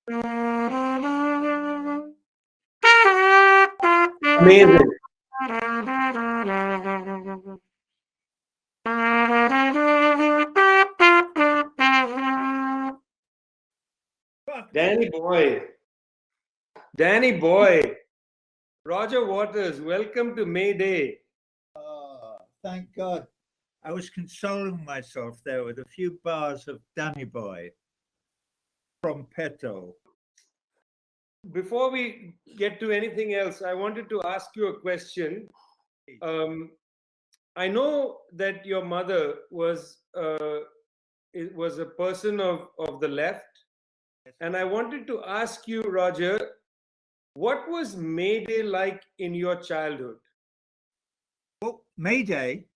Amazing. Danny boy. Danny boy. Roger Waters, welcome to May Day. Thank God. I was consoling myself there with a few bars of Danny Boy from Petto. Before we get to anything else, I wanted to ask you a question. I know that your mother was a person of the left, and I wanted to ask you, Roger, what was May Day like in your childhood? Well, May Day,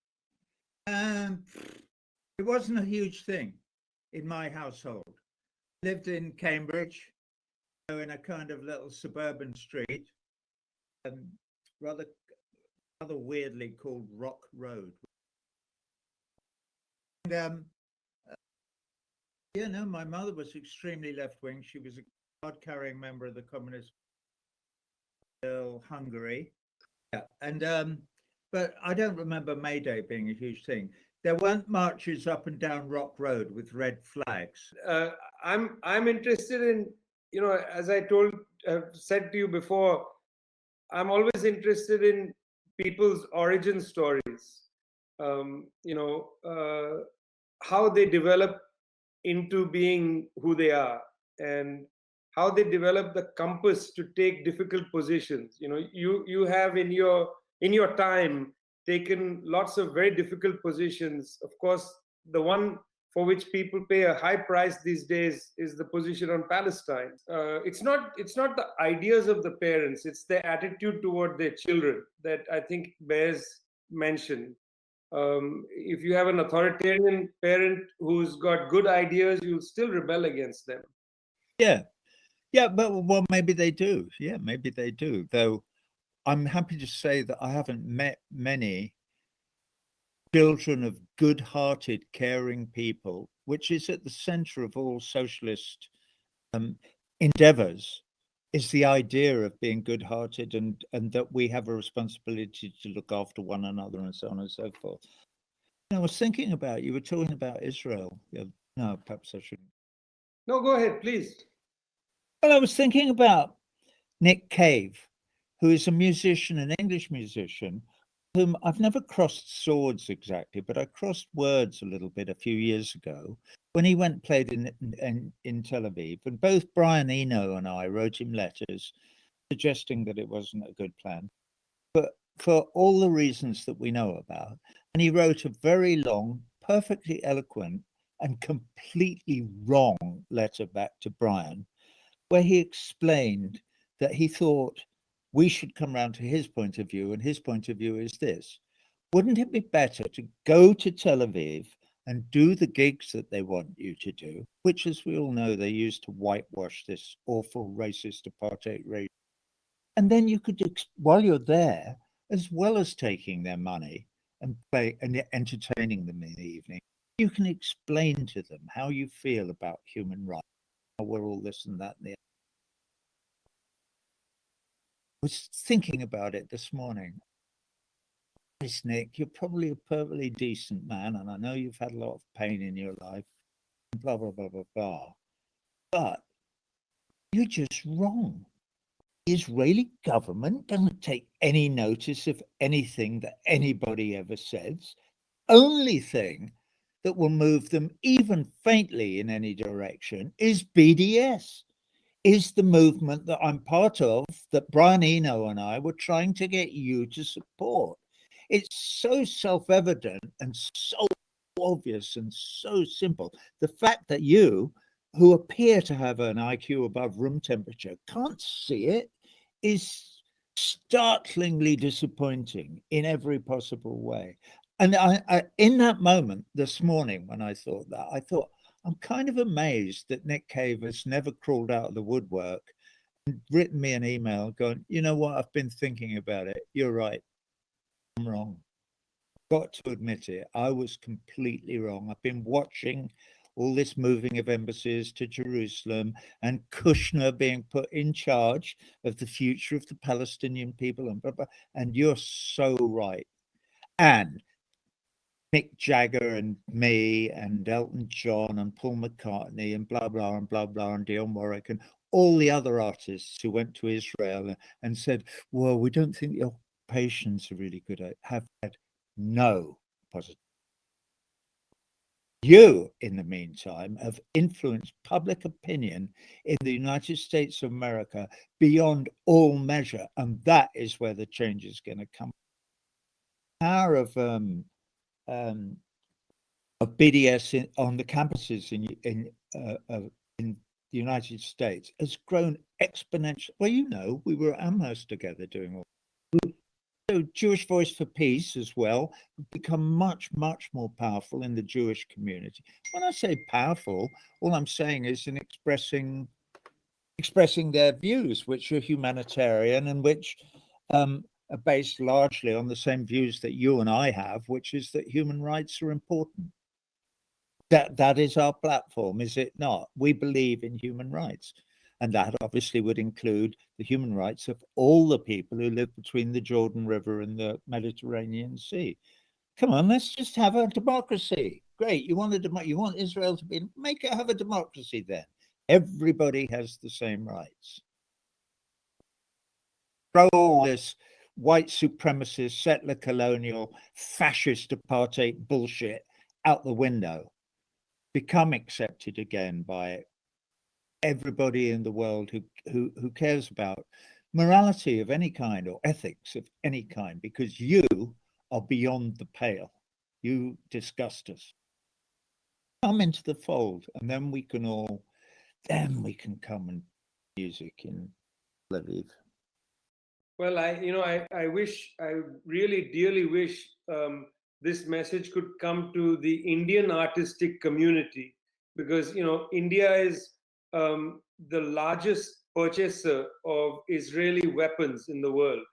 it wasn't a huge thing in my household. I lived in Cambridge, in a kind of little suburban street, rather weirdly called Rock Road. And my mother was extremely left-wing. She was a card-carrying member of the Communist Hungary. Yeah, and but I don't remember May Day being a huge thing. There weren't marches up and down Rock Road with red flags. I'm interested in, as I said to you before, I'm always interested in people's origin stories. How they develop into being who they are, and how they develop the compass to take difficult positions. You have in your time taken lots of very difficult positions. Of course, the one for which people pay a high price these days is the position on Palestine. It's not the ideas of the parents; it's their attitude toward their children that I think bears mention. If you have an authoritarian parent who's got good ideas, you'll still rebel against them. Yeah, but well, maybe they do. Yeah, maybe they do. Though I'm happy to say that I haven't met many children of good-hearted, caring people, which is at the center of all socialist endeavors, is the idea of being good-hearted and that we have a responsibility to look after one another and so on and so forth. I was thinking about, you were talking about Israel. No, perhaps I shouldn't. No, go ahead, please. Well, I was thinking about Nick Cave, who is a musician, an English musician, whom I've never crossed swords exactly, but I crossed words a little bit a few years ago when he went and played in Tel Aviv. And both Brian Eno and I wrote him letters suggesting that it wasn't a good plan, but for all the reasons that we know about. And he wrote a very long, perfectly eloquent and completely wrong letter back to Brian, where he explained that he thought we should come round to his point of view, and his point of view is this: wouldn't it be better to go to Tel Aviv and do the gigs that they want you to do, which, as we all know, they use to whitewash this awful racist apartheid regime, and then you could, while you're there, as well as taking their money and play and entertaining them in the evening, you can explain to them how you feel about human rights, how we're all this and that and the other. I was thinking about it this morning. Yes, Nick, you're probably a perfectly decent man, and I know you've had a lot of pain in your life, blah, blah, blah, blah, blah. But you're just wrong. The Israeli government doesn't take any notice of anything that anybody ever says. Only thing that will move them even faintly in any direction is BDS. Is the movement that I'm part of, that Brian Eno and I were trying to get you to support. It's so self-evident and so obvious and so simple. The fact that you, who appear to have an IQ above room temperature, can't see it is startlingly disappointing in every possible way. And I in that moment this morning, when I thought that, I thought, I'm kind of amazed that Nick Cave has never crawled out of the woodwork and written me an email going, you know what, I've been thinking about it. You're right. I'm wrong. Got to admit it. I was completely wrong. I've been watching all this moving of embassies to Jerusalem, and Kushner being put in charge of the future of the Palestinian people, and blah, blah. And you're so right. And Mick Jagger and me and Elton John and Paul McCartney and blah, blah, and blah, blah, and Dionne Warwick and all the other artists who went to Israel and said, well, we don't think the occupations are really good, have had no positive. You, in the meantime, have influenced public opinion in the United States of America beyond all measure, and that is where the change is going to come. The power of BDS on the campuses in the United States has grown exponentially. Well, you know, we were at Amherst together doing all. So Jewish Voice for Peace as well become much, much more powerful in the Jewish community. When I say powerful, all I'm saying is in expressing their views, which are humanitarian and which are based largely on the same views that you and I have, which is that human rights are important. That is our platform, is it not? We believe in human rights. And that obviously would include the human rights of all the people who live between the Jordan River and the Mediterranean Sea. Come on, let's just have a democracy. Great, you want Israel to be, have a democracy then. Everybody has the same rights. Throw all this white supremacist, settler colonial, fascist apartheid bullshit out the window. Become accepted again by everybody in the world who cares about morality of any kind or ethics of any kind, because you are beyond the pale. You disgust us. Come into the fold, and then we can come and music in Tel Aviv. Well, I really dearly wish this message could come to the Indian artistic community, because India is the largest purchaser of Israeli weapons in the world.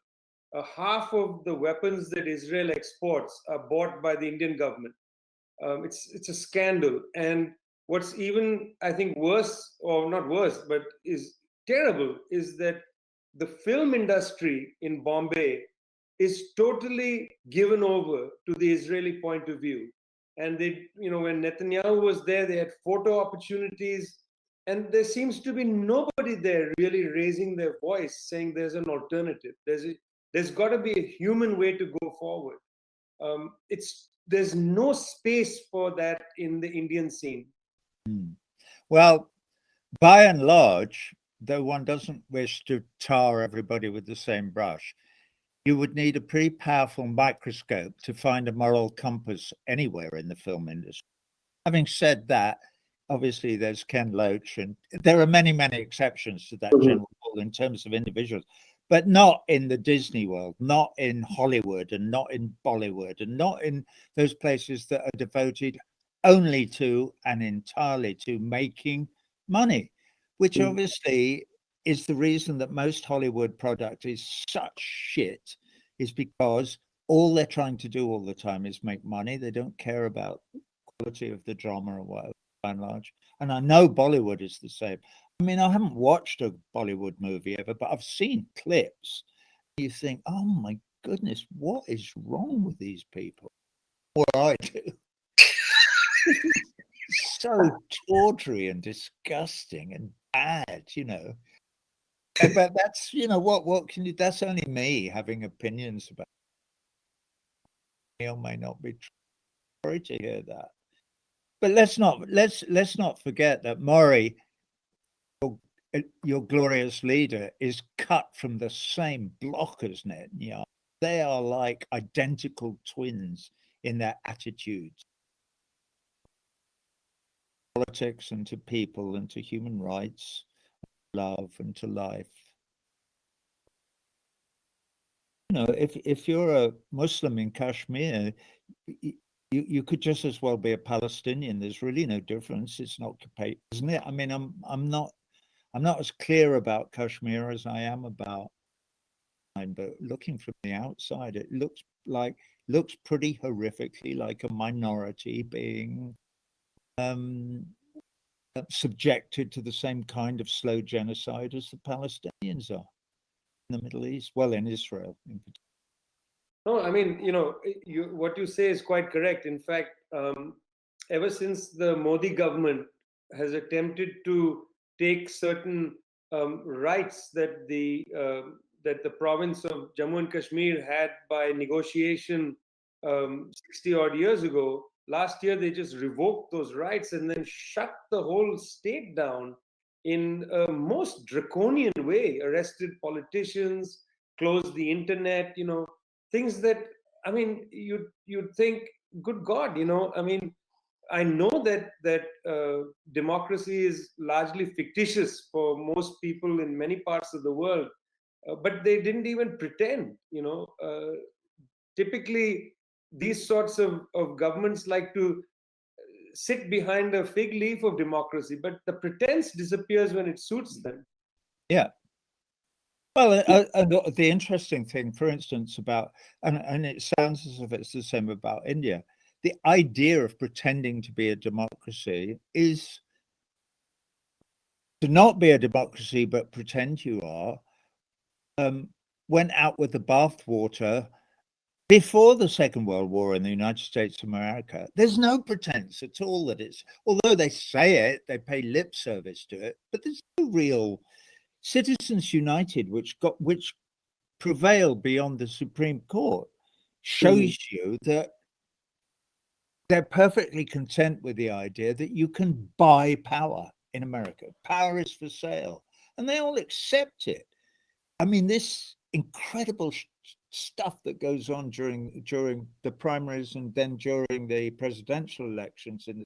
Half of the weapons that Israel exports are bought by the Indian government. It's a scandal. And what's even, I think, worse, or not worse, but is terrible, is that the film industry in Bombay is totally given over to the Israeli point of view. And they, when Netanyahu was there, they had photo opportunities, and there seems to be nobody there really raising their voice, saying there's an alternative. There's got to be a human way to go forward. There's no space for that in the Indian scene. Well, by and large, though one doesn't wish to tar everybody with the same brush, you would need a pretty powerful microscope to find a moral compass anywhere in the film industry. Having said that, obviously there's Ken Loach, and there are many, many exceptions to that general rule in terms of individuals, but not in the Disney world, not in Hollywood, and not in Bollywood, and not in those places that are devoted only to and entirely to making money, which obviously is the reason that most Hollywood product is such shit, is because all they're trying to do all the time is make money. They don't care about quality of the drama or whatever, by and large. And I know Bollywood is the same. I mean, I haven't watched a Bollywood movie ever, but I've seen clips. You think, oh my goodness, what is wrong with these people? What I do. So tawdry and disgusting and bad, But that's, what can you, that's only me having opinions about it. Or may not be true. Sorry to hear that. But let's not forget that Maury, your glorious leader, is cut from the same block as Netanyahu. They are like identical twins in their attitudes, politics, and to people, and to human rights, love, and to life. If you're a Muslim in Kashmir, you could just as well be a Palestinian. There's really no difference. It's an occupation, isn't it? I mean, I'm not as clear about Kashmir as I am about mine, but looking from the outside, it looks pretty horrifically like a minority being subjected to the same kind of slow genocide as the Palestinians are in the Middle East, well, in Israel in particular. No, I mean, what you say is quite correct. In fact, ever since the Modi government has attempted to take certain rights that the province of Jammu and Kashmir had by negotiation 60 odd years ago, last year they just revoked those rights and then shut the whole state down in a most draconian way, arrested politicians, closed the internet, things that, I mean, you'd think, good God, I mean, I know that democracy is largely fictitious for most people in many parts of the world, but they didn't even pretend. Typically, these sorts of governments like to sit behind a fig leaf of democracy, but the pretense disappears when it suits them. Yeah. Well, the interesting thing, for instance, about, and it sounds as if it's the same about India, the idea of pretending to be a democracy is to not be a democracy, but pretend you are, went out with the bathwater before the Second World War in the United States of America. There's no pretense at all that it's, although they say it, they pay lip service to it, but there's no real Citizens United, which prevailed beyond the Supreme Court, shows you that they're perfectly content with the idea that you can buy power in America. Power is for sale, and they all accept it. I mean, this incredible stuff that goes on during the primaries and then during the presidential elections, and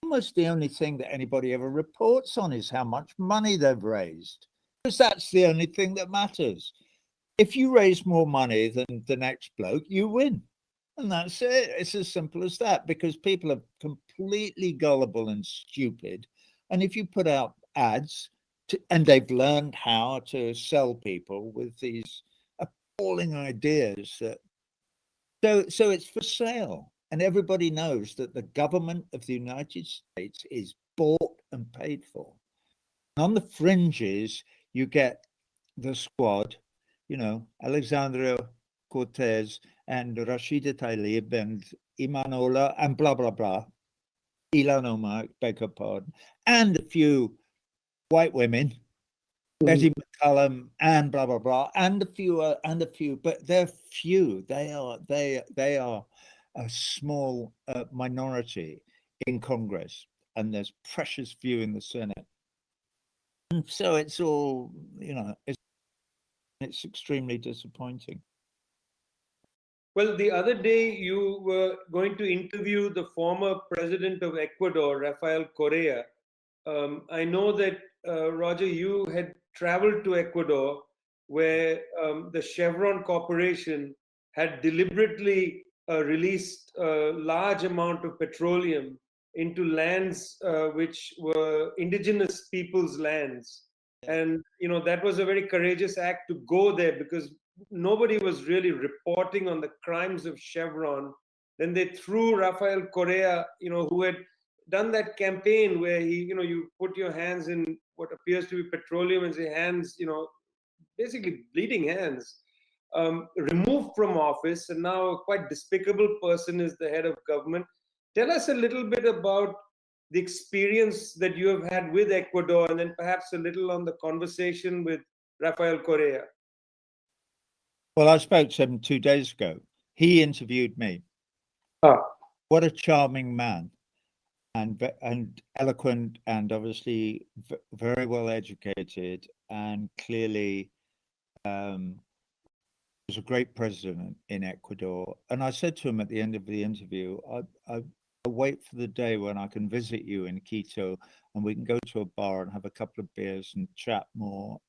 almost the only thing that anybody ever reports on is how much money they've raised, because that's the only thing that matters. If you raise more money than the next bloke, you win. And that's it. It's as simple as that, because people are completely gullible and stupid. And if you put out ads, and they've learned how to sell people with these appalling ideas, so it's for sale. And everybody knows that the government of the United States is bought and paid for. And on the fringes, you get the squad, Alexandria Cortez and Rashida Tlaib and Imanola and blah, blah, blah. Ilhan Omar, beg your pardon, and a few white women, Betty McCallum and blah, blah, blah, and a few, but they're few. They are a small minority in Congress, and there's precious few in the Senate. And so it's all, it's extremely disappointing. Well, the other day you were going to interview the former president of Ecuador, Rafael Correa. I know that, Roger, you had traveled to Ecuador, where the Chevron Corporation had deliberately released a large amount of petroleum into lands which were indigenous people's lands. And, that was a very courageous act to go there, because nobody was really reporting on the crimes of Chevron. Then they threw Rafael Correa, who had done that campaign where you put your hands in what appears to be petroleum and say hands, basically bleeding hands, removed from office, and now a quite despicable person is the head of government. Tell us a little bit about the experience that you have had with Ecuador, and then perhaps a little on the conversation with Rafael Correa. Well, I spoke to him 2 days ago. He interviewed me. What a charming man, and eloquent, and obviously very well educated, and clearly was a great president in Ecuador. And I said to him at the end of the interview, I wait for the day when I can visit you in Quito, and we can go to a bar and have a couple of beers and chat more.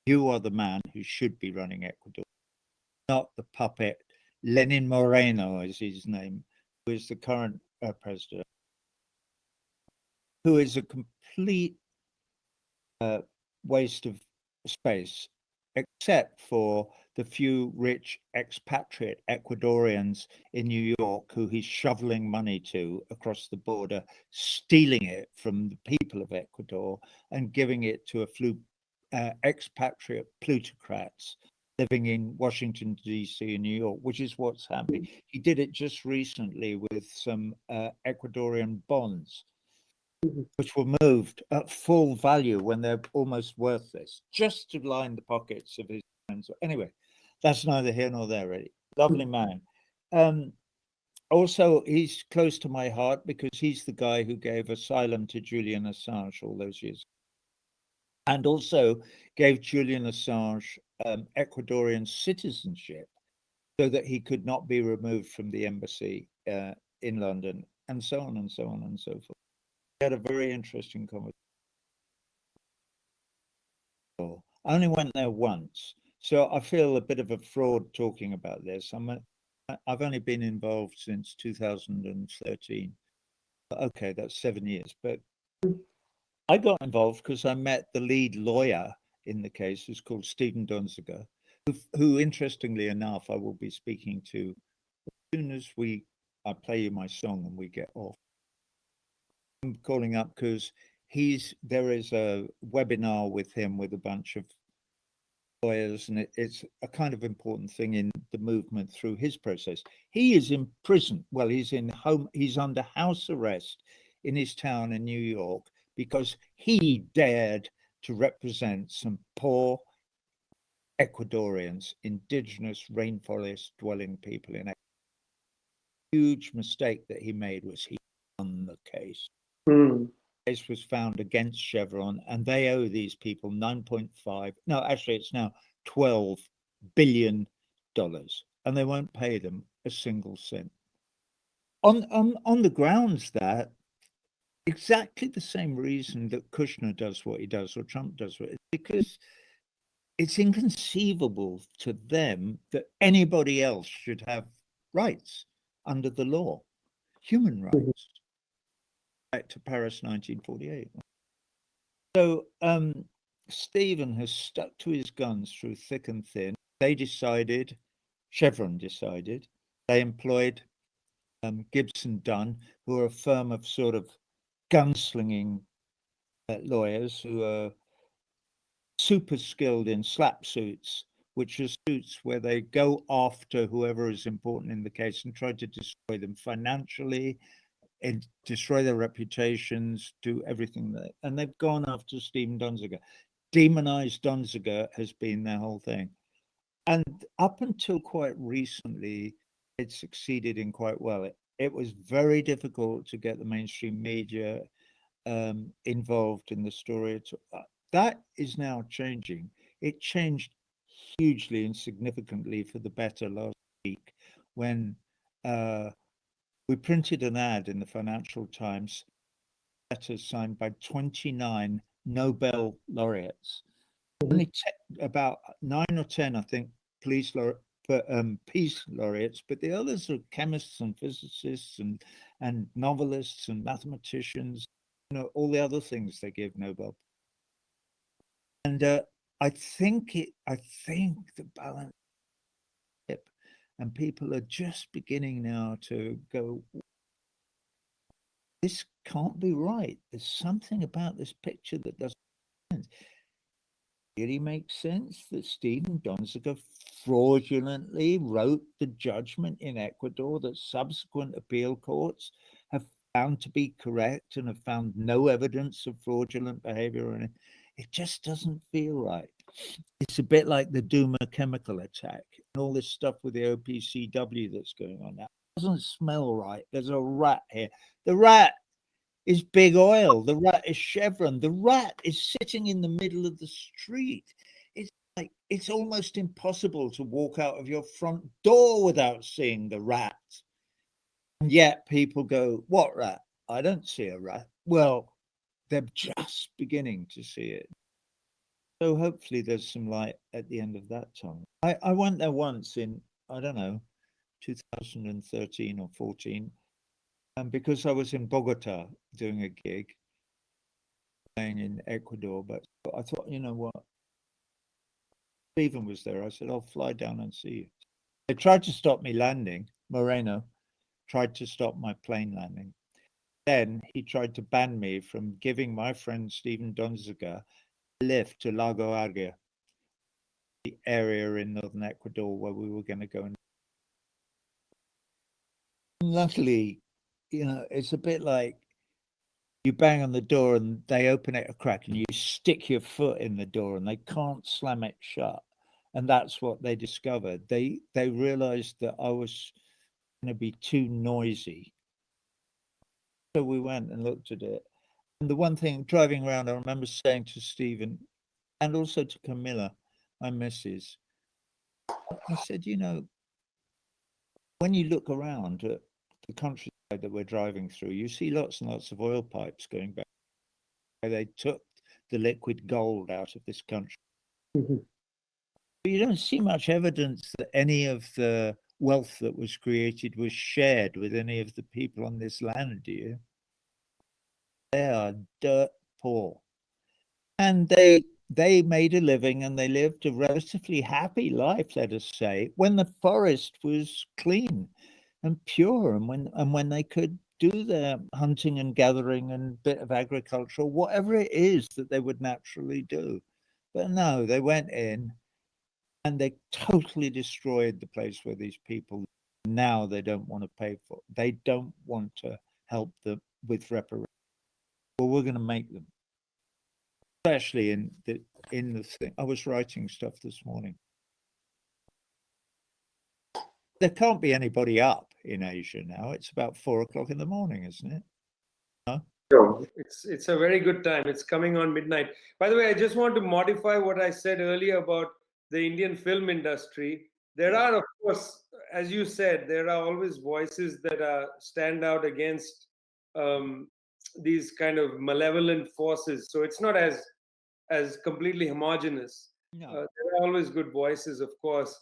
You are the man who should be running Ecuador, not the puppet. Lenin Moreno is his name, who is the current president, who is a complete waste of space. except for the few rich expatriate Ecuadorians in New York who he's shoveling money to across the border, stealing it from the people of Ecuador and giving it to a few expatriate plutocrats living in Washington, D.C. and New York, which is what's happening. He did it just recently with some Ecuadorian bonds, which were moved at full value when they're almost worthless, just to line the pockets of his friends. Anyway, that's neither here nor there, really. Lovely man. Also, he's close to my heart because he's the guy who gave asylum to Julian Assange all those years, and also gave Julian Assange Ecuadorian citizenship so that he could not be removed from the embassy in London, and so on and so on and so forth. We had a very interesting conversation. I only went there once, so I feel a bit of a fraud talking about this. I've only been involved since 2013. Okay, that's 7 years, but I got involved because I met the lead lawyer in the case, who's called Stephen Donziger, who interestingly enough, I will be speaking to as soon as I play you my song and we get off. I'm calling up because there is a webinar with him with a bunch of lawyers, and it's a kind of important thing in the movement through his process. He is in prison. Well, he's under house arrest in his town in New York because he dared to represent some poor Ecuadorians, indigenous rainforest dwelling people in Ecuador. Huge mistake that he made was he won the case. The case was found against Chevron, and they owe these people 9.5, no, actually it's now $12 billion, and they won't pay them a single cent. On the grounds that exactly the same reason that Kushner does what he does or Trump does what, because it's inconceivable to them that anybody else should have rights under the law, human rights. Back to Paris 1948. So Stephen has stuck to his guns through thick and thin. Chevron decided, they employed Gibson Dunn, who are a firm of sort of gunslinging lawyers who are super skilled in slap suits, which are suits where they go after whoever is important in the case and try to destroy them financially and destroy their reputations, do everything that, and they've gone after Stephen Donziger. Demonized Donziger has been their whole thing. And up until quite recently, it succeeded in quite well. It was very difficult to get the mainstream media involved in the story. That is now changing. It changed hugely and significantly for the better last week when we printed an ad in the Financial Times, letters signed by 29 Nobel laureates. Only about 9 or 10, I think, peace laureates, but the others are chemists and physicists and novelists and mathematicians, all the other things they give Nobel. And I think the balance, and people are just beginning now to go, this can't be right. There's something about this picture that doesn't make sense. It really makes sense that Stephen Donziger fraudulently wrote the judgment in Ecuador that subsequent appeal courts have found to be correct and have found no evidence of fraudulent behavior in it. It just doesn't feel right. It's a bit like the Duma chemical attack and all this stuff with the OPCW that's going on now. It doesn't smell right. There's a rat here. The rat is big oil. The rat is Chevron. The rat is sitting in the middle of the street. It's almost impossible to walk out of your front door without seeing the rat. And yet people go, what rat? I don't see a rat. Well, they're just beginning to see it. So hopefully there's some light at the end of that tunnel. I went there once in, I don't know, 2013 or 14, because I was in Bogota doing a gig, playing in Ecuador. But I thought, you know what? Stephen was there. I said, I'll fly down and see you. They tried to stop me landing. Moreno tried to stop my plane landing. Then he tried to ban me from giving my friend Stephen Donziger a lift to Lago Agua, the area in northern Ecuador where we were going to go. And luckily, you know, it's a bit like you bang on the door and they open it a crack and you stick your foot in the door and they can't slam it shut. And that's what they discovered. They realized that I was going to be too noisy. So we went and looked at it. And the one thing driving around, I remember saying to Stephen and also to Camilla, my missus, I said, you know, when you look around at the countryside that we're driving through, you see lots and lots of oil pipes going back. They took the liquid gold out of this country. Mm-hmm. But you don't see much evidence that any of the wealth that was created was shared with any of the people on this land, do you? They are dirt poor. And they made a living and they lived a relatively happy life, let us say, when the forest was clean and pure, and when they could do their hunting and gathering and bit of agriculture, whatever it is that they would naturally do. But no, they went in and they totally destroyed the place where these people now they don't want to pay for. They don't want to help them with reparations. Well, we're going to make them. Especially in the thing. I was writing stuff this morning. There can't be anybody up in Asia now. It's about 4 o'clock in the morning, isn't it? Huh? No, it's a very good time. It's coming on midnight. By the way, I just want to modify what I said earlier about the Indian film industry. There are, of course, as you said, there are always voices that stand out against these kind of malevolent forces. So it's not as completely homogenous. No. There are always good voices, of course.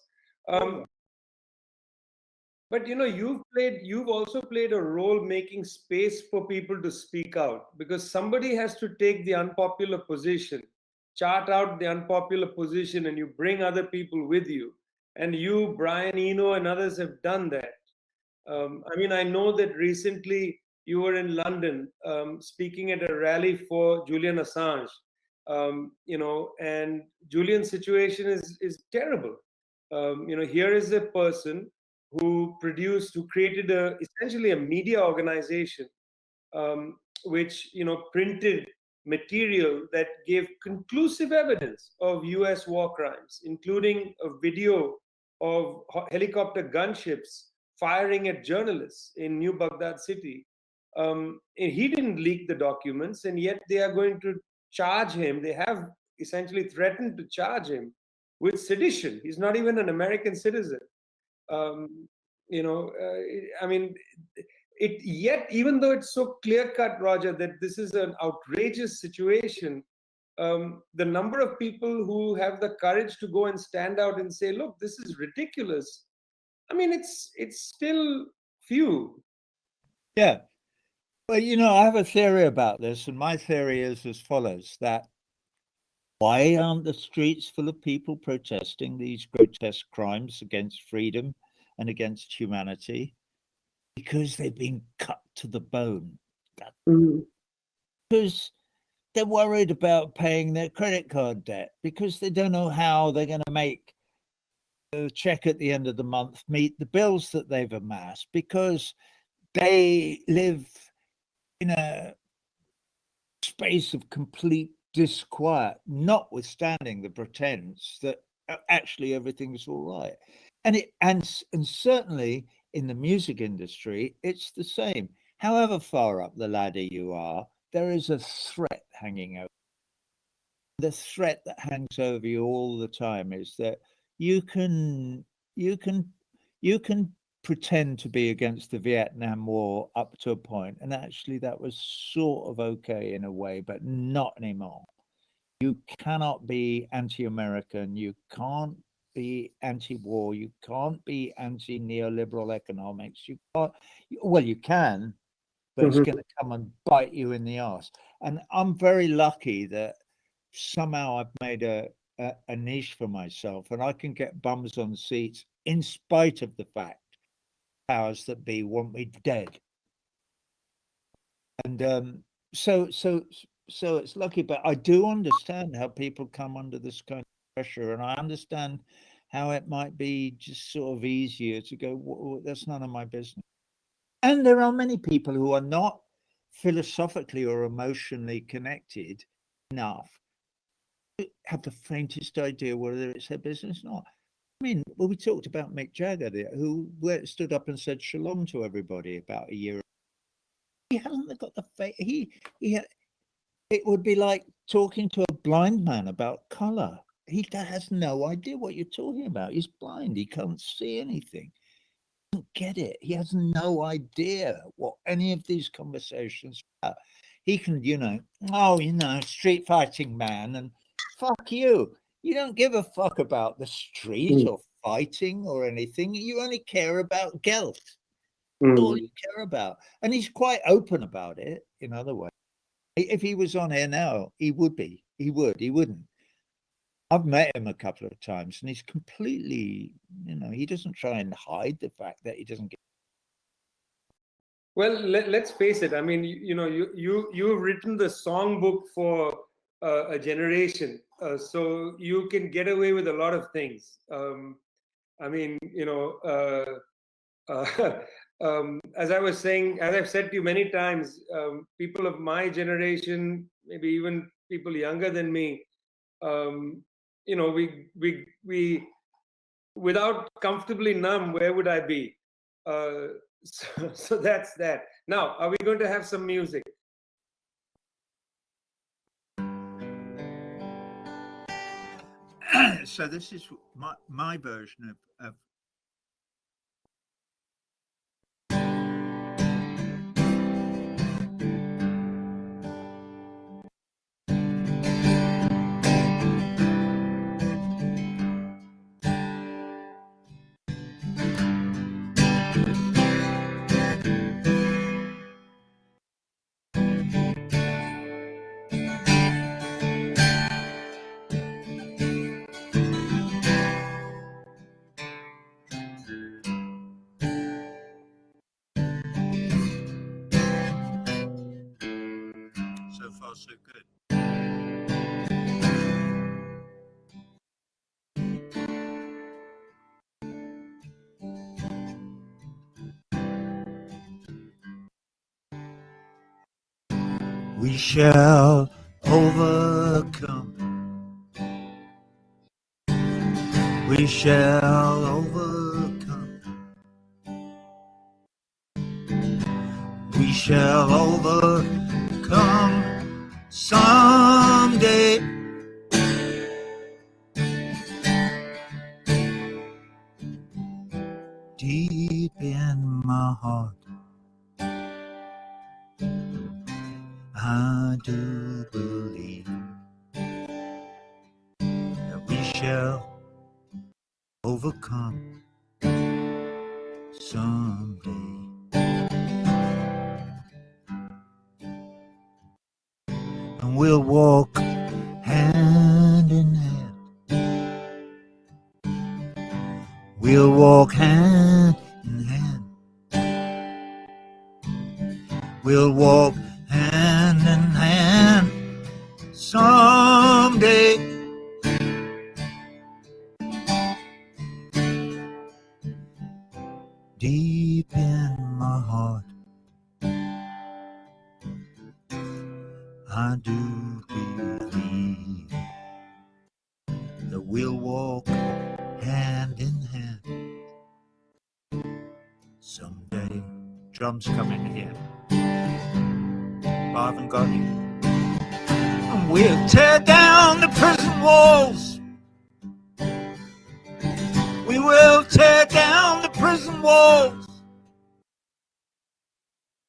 But you know, you've also played a role making space for people to speak out, because somebody has to take the unpopular position, chart out the unpopular position, and you bring other people with you. And you, Brian Eno, and others have done that. I mean, I know that recently you were in London speaking at a rally for Julian Assange. You know, and Julian's situation is terrible. You know, here is a person who created essentially a media organization, which, you know, printed material that gave conclusive evidence of US war crimes, including a video of helicopter gunships firing at journalists in New Baghdad city. And he didn't leak the documents, and yet they are going to charge him. They have essentially threatened to charge him with sedition. He's not even an American citizen. You know, I mean, yet even though it's so clear cut, Roger, that this is an outrageous situation, the number of people who have the courage to go and stand out and say, "Look, this is ridiculous," I mean, it's still few. Yeah. Well, you know, I have a theory about this, and my theory is as follows: that why aren't the streets full of people protesting these grotesque crimes against freedom and against humanity? Because they've been cut to the bone. Because they're worried about paying their credit card debt, because they don't know how they're going to make the check at the end of the month meet the bills that they've amassed, because they live in a space of complete disquiet, notwithstanding the pretense that actually everything's all right. And certainly in the music industry, it's the same. However far up the ladder you are, there is a threat hanging over. The threat that hangs over you all the time is that you can pretend to be against the Vietnam War up to a point, and actually that was sort of okay in a way, but not anymore. You cannot be anti-American, you can't be anti-war, you can't be anti-neoliberal economics. You can't, well, you can, but it's going to come and bite you in the ass. And I'm very lucky that somehow I've made a a niche for myself, and I can get bums on seats in spite of the fact powers that be want me dead. And so it's lucky, but I do understand how people come under this kind of pressure, and I understand how it might be just sort of easier to go, that's none of my business. And there are many people who are not philosophically or emotionally connected enough to have the faintest idea whether it's their business or not. I mean, well, we talked about Mick Jagger there, who stood up and said shalom to everybody about a year ago. He hasn't got the faith. It would be like talking to a blind man about color. He has no idea what you're talking about. He's blind. He can't see anything. He doesn't get it. He has no idea what any of these conversations are. He can, street fighting man, and fuck you. You don't give a fuck about the street or fighting or anything. You only care about guilt. That's all you care about. And he's quite open about it, in other ways. If he was on air now, he would be. He wouldn't. I've met him a couple of times, and he's completely, he doesn't try and hide the fact that he doesn't get. Well, let's face it. I mean, you've written the songbook for a generation, so you can get away with a lot of things. I mean, as I was saying, as I've said to you many times, people of my generation, maybe even people younger than me, we without comfortably numb, where would I be? So that's that. Now, are we going to have some music? So this is my version of So far so good. We shall overcome. We shall overcome. We shall overcome someday. Deep in my heart, I do believe that we shall overcome someday. And we'll walk hand in hand. We'll walk hand in hand. We'll walk hand in hand someday. Deep in my heart, I do believe that we'll walk hand in hand someday. Drums coming here. I haven't got you. And we'll tear down the prison walls. We will tear down the prison walls.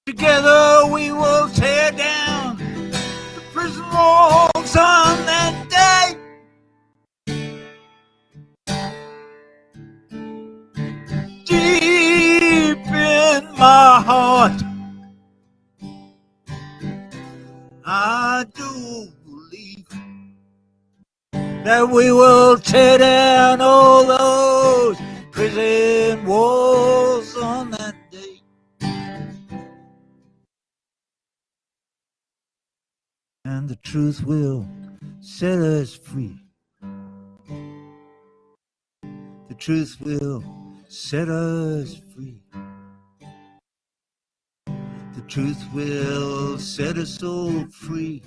Together we will tear down the prison walls on that day. Deep in my heart, I do believe that we will tear down all those prison walls on that day. And the truth will set us free. The truth will set us free. The truth will set us all free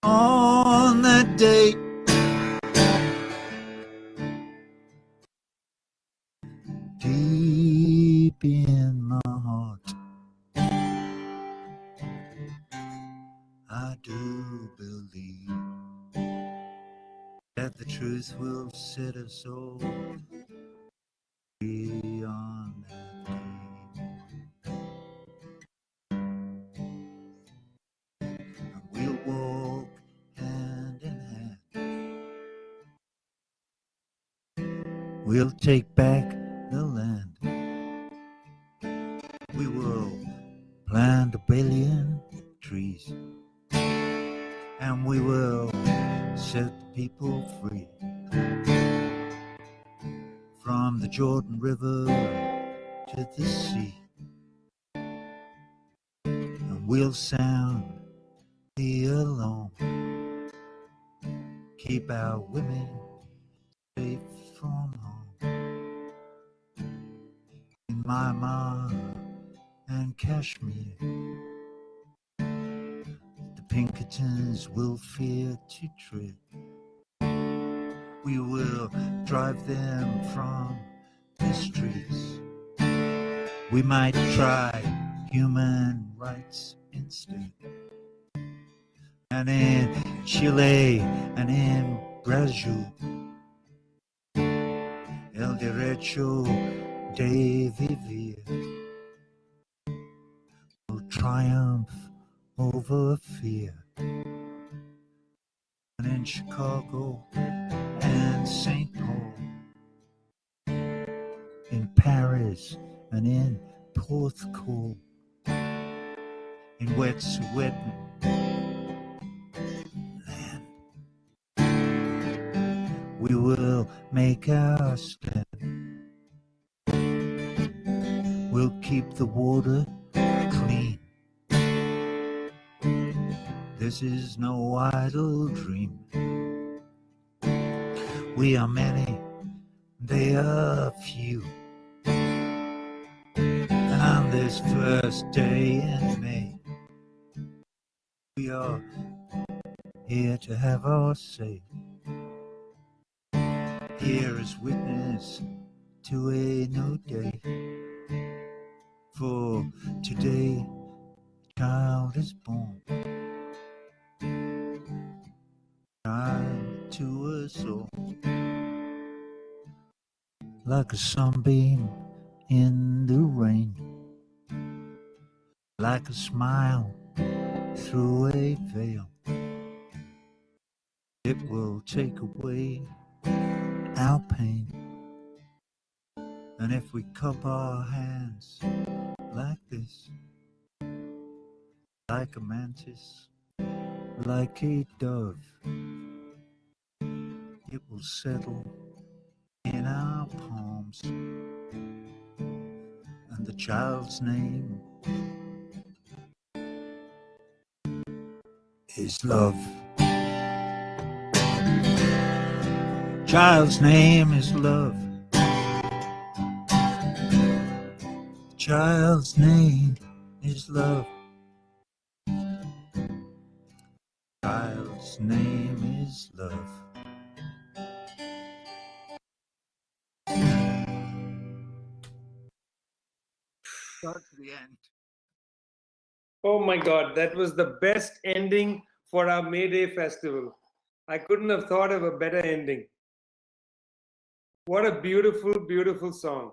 on that day. Deep in my heart, I do believe that the truth will set us all free on that day. And we'll walk hand in hand. We'll take back the land. We will plant a billion trees. And we will set the people free from the Jordan River to the sea. And we'll sound the alarm, keep our women safe from harm. In Myanmar and Kashmir, the Pinkertons will fear to tread. We will drive them from the streets. We might try human rights instead. And in Chile and in Brazil, el derecho de vivir will triumph over fear. And in Chicago and St. Paul, in Paris and in Porthcawl, in Wet'suwet'en land, we will make our stand. We'll keep the water clean. This is no idle dream. We are many, they are few. And on this first day in May, we are here to have our say. Here is witness to a new day. For today, a child is born. Child to us all. Like a sunbeam in the rain, like a smile through a veil. It will take away our pain. And if we cup our hands like this, like a mantis, like a dove, it will settle in our palms. And the child's name is love. Child's name is love. Child's name is love. Child's name is love. Start to the end. Oh my God, that was the best ending for our May Day festival. I couldn't have thought of a better ending. What a beautiful, beautiful song.